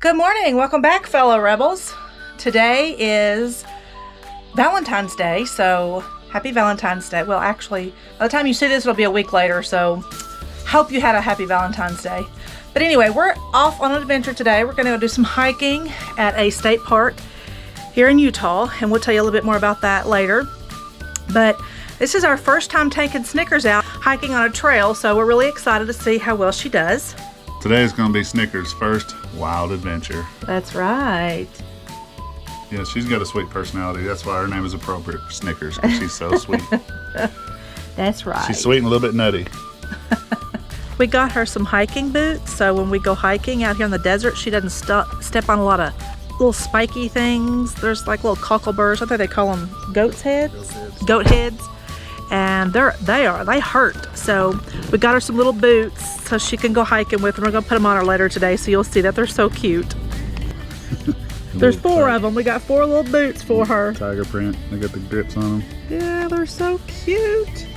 Good morning. Welcome back, fellow rebels. Today is Valentine's Day, so happy Valentine's Day. Well, actually, by the time you see this, it'll be a week later, so hope you had a happy Valentine's Day. But anyway, we're off on an adventure today. We're going to go do some hiking at a state park here in Utah, and we'll tell you a little bit more about that later. But this is our first time taking Snickers out hiking on a trail, so we're really excited to see how well she does. Today is going to be Snickers' first wild adventure. That's right. Yeah, she's got a sweet personality. That's why her name is appropriate for Snickers, because she's so sweet. That's right. She's sweet and a little bit nutty. We got her some hiking boots, so when we go hiking out here in the desert, she doesn't step on a lot of little spiky things. There's like little cockleburrs. I think they call them goat's heads. Goat heads. And they hurt. So we got her some little boots so she can go hiking with them. We're gonna put them on her later today, so you'll see that they're so cute. There's four of them. We got 4 little boots for her. Tiger print. They got the grips on them. Yeah, they're so cute.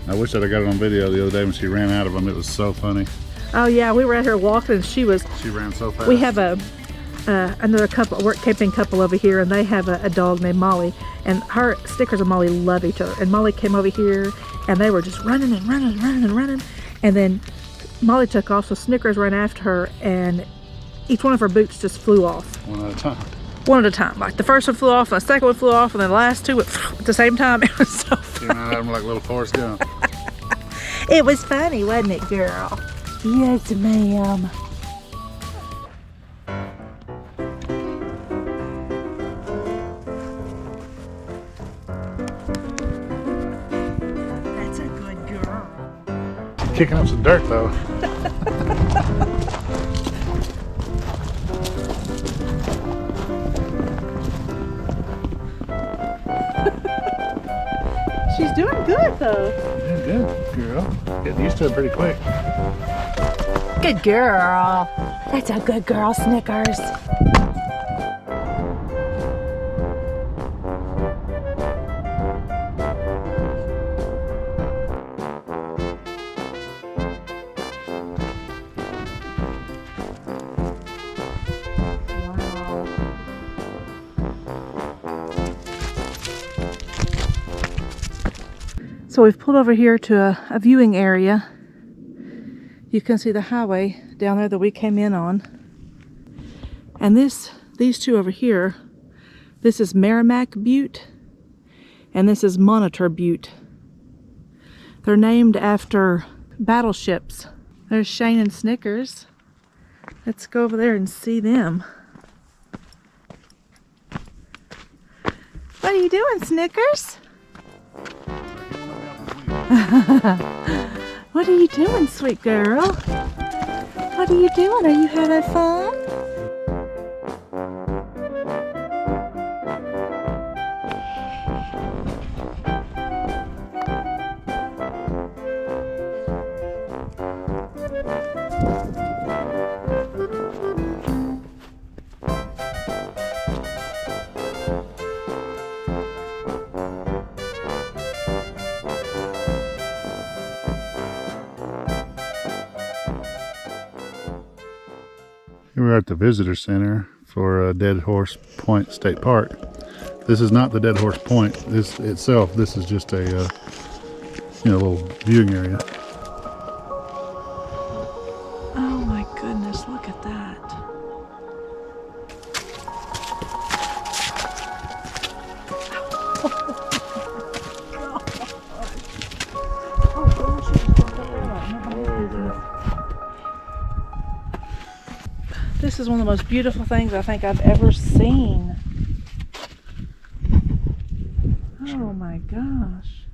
I wish I'd have got it on video the other day when she ran out of them. It was so funny. Oh yeah, we were out here walking and she ran so fast. We have another couple, work camping couple over here, and they have a dog named Molly, and her Snickers and Molly love each other. And Molly came over here and they were just running and running and running and running, and then Molly took off, so Snickers ran after her, and each one of her boots just flew off. One at a time. One at a time. Like the first one flew off, and the second one flew off, and then the last two went at the same time. It was so funny. She ran out of them like little Forrest Gump. It was funny, wasn't it, girl? Yes, ma'am. That's a good girl. Kicking up some dirt though. She's doing good though. Yeah, good girl. Getting used to it pretty quick. Good girl. That's a good girl, Snickers. So we've pulled over here to a viewing area. You can see the highway down there that we came in on. And these two over here, this is Merrimack Butte and this is Monitor Butte. They're named after battleships. There's Shane and Snickers. Let's go over there and see them. What are you doing, Snickers? What are you doing, sweet girl? What are you doing? Are you having fun? We're at the visitor center for Dead Horse Point State Park. This is not the Dead Horse Point. This itself, this is just a little viewing area. Oh my goodness, look at that. This is one of the most beautiful things I think I've ever seen. Oh my gosh.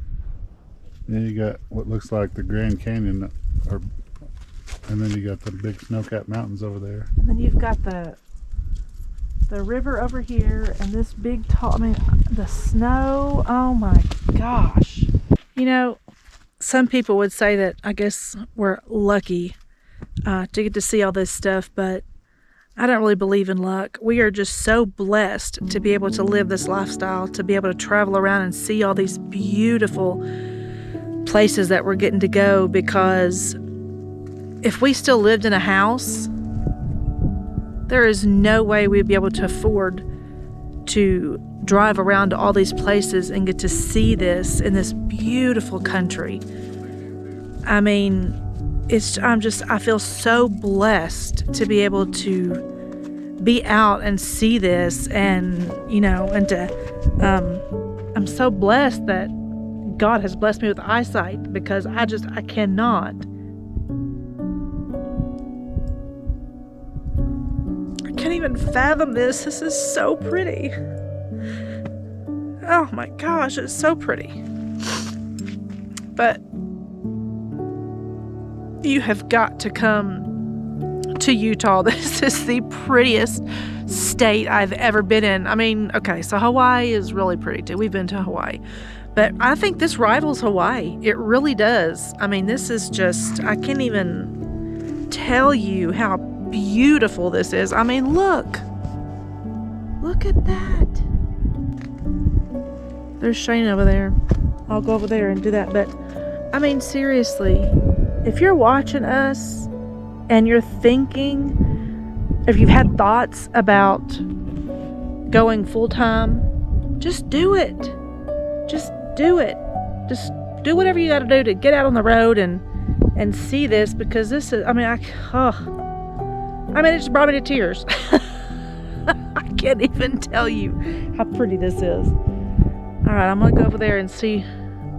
Then you got what looks like the Grand Canyon, and then you got the big snow-capped mountains over there. And then you've got the river over here, and this big tall, the snow. Oh my gosh. You know, some people would say that I guess we're lucky to get to see all this stuff, but I don't really believe in luck. We are just so blessed to be able to live this lifestyle, to be able to travel around and see all these beautiful places that we're getting to go, because if we still lived in a house, There is no way we'd be able to afford to drive around to all these places and get to see this in this beautiful country. I mean, I feel so blessed to be able to be out and see this, and I'm so blessed that God has blessed me with eyesight, because I cannot. I can't even fathom this. This is so pretty. Oh my gosh, it's so pretty. But you have got to come to Utah. This is the prettiest state I've ever been in. I mean, okay, so Hawaii is really pretty too. We've been to Hawaii. But I think this rivals Hawaii. It really does. I mean, this is just, I can't even tell you how beautiful this is. I mean, look. Look at that. There's Shane over there. I'll go over there and do that. But, I mean, seriously, if you're watching us and you're thinking, if you've had thoughts about going full-time, just do it. Just do it. Just do whatever you got to do to get out on the road and see this, because this is, I mean, it just brought me to tears. I can't even tell you how pretty this is. All right, I'm going to go over there and see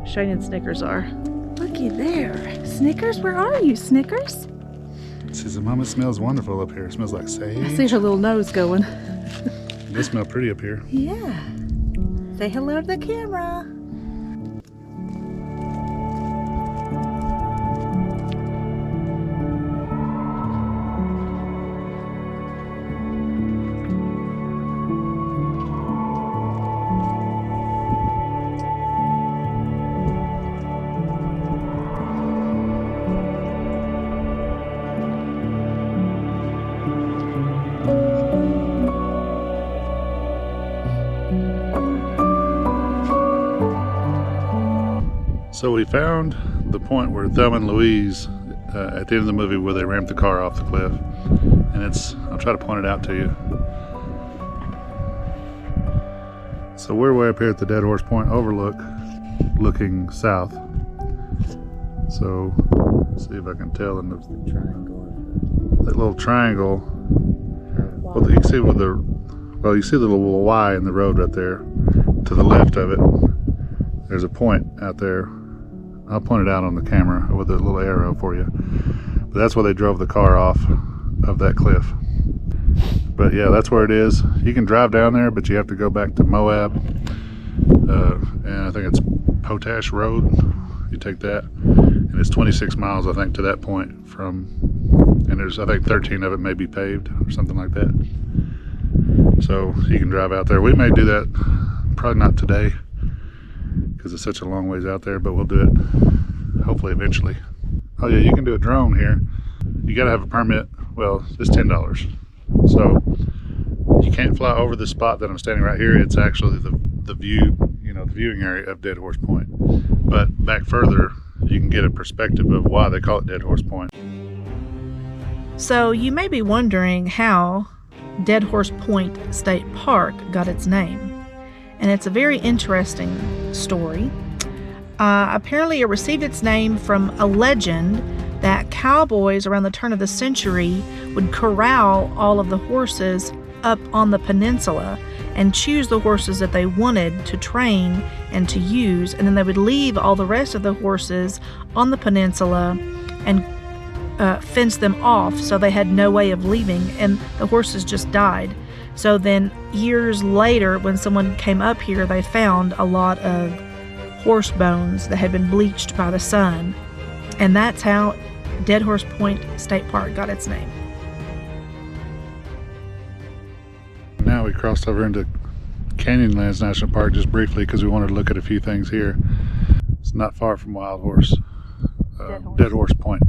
Shane and Snickers are. Looky there. Snickers, where are you, Snickers? She says, Mama, smells wonderful up here. It smells like sage. I see her little nose going. They smell pretty up here. Yeah. Say hello to the camera. So we found the point where Thelma and Louise, at the end of the movie, where they ramped the car off the cliff. And I'll try to point it out to you. So we're way up here at the Dead Horse Point overlook, looking south. So, let's see if I can tell in that little triangle. Well, you can see you see the little Y in the road right there. To the left of it, there's a point out there. I'll point it out on the camera with a little arrow for you. But that's where they drove the car off of that cliff. But yeah, that's where it is. You can drive down there, but you have to go back to Moab. And I think it's Potash Road. You take that. And it's 26 miles, I think, to that point and there's, I think, 13 of it may be paved or something like that. So you can drive out there. We may do that, probably not today, because it's such a long ways out there, but we'll do it hopefully eventually. Oh yeah, you can do a drone here. You gotta have a permit. Well, it's $10. So you can't fly over the spot that I'm standing right here. It's actually the view, the viewing area of Dead Horse Point. But back further, you can get a perspective of why they call it Dead Horse Point. So you may be wondering how Dead Horse Point State Park got its name. And it's a very interesting story. Apparently it received its name from a legend that cowboys around the turn of the century would corral all of the horses up on the peninsula and choose the horses that they wanted to train and to use, and then they would leave all the rest of the horses on the peninsula and fence them off, so they had no way of leaving, and the horses just died. So then years later, when someone came up here, they found a lot of horse bones that had been bleached by the sun. And that's how Dead Horse Point State Park got its name. Now we crossed over into Canyonlands National Park just briefly because we wanted to look at a few things here. It's not far from Wild Horse, Dead Horse Point.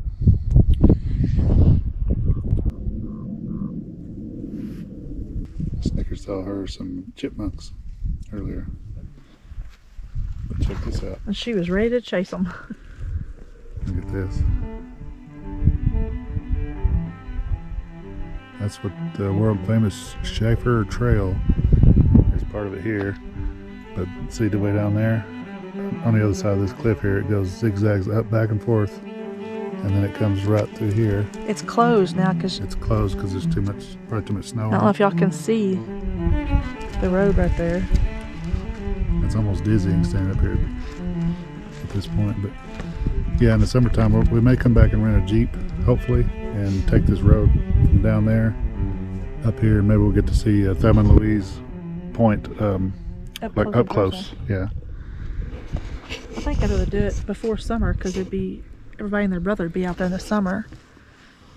Snickers saw her some chipmunks earlier. But check this out. And she was ready to chase them. Look at this. That's what the world famous Schaefer Trail. There's part of it here, but see the way down there? On the other side of this cliff here, it goes zigzags up, back and forth, and then it comes right through here. It's closed now because It's closed because there's probably too much snow I don't know on if y'all can see the road right there. it. It's almost dizzying standing up here at this point, but yeah, in the summertime we may come back and rent a Jeep, hopefully, and take this road from down there up here. Maybe we'll get to see Thelma and Louise Point, like up close. Yeah. I think I'd rather do it before summer because it'd be everybody and their brother would be out there in the summer.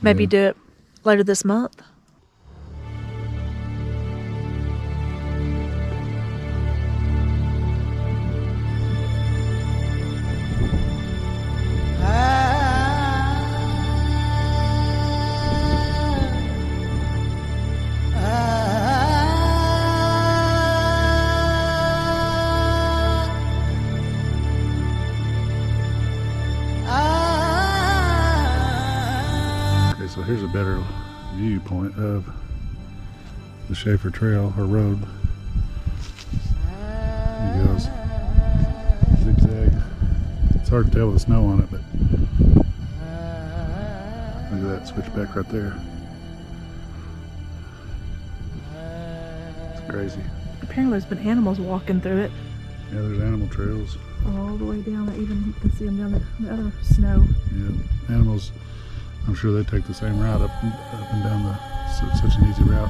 Maybe Yeah. do it later this month. Okay, so here's a better viewpoint of the Schaefer Trail or road. It goes zigzag. It's hard to tell with the snow on it, but look at that switchback right there. It's crazy. Apparently there's been animals walking through it Yeah, there's animal trails. all the way down. Even you can see them down the other snow. Yeah, animals. I'm sure they take the same route up and down such an easy route.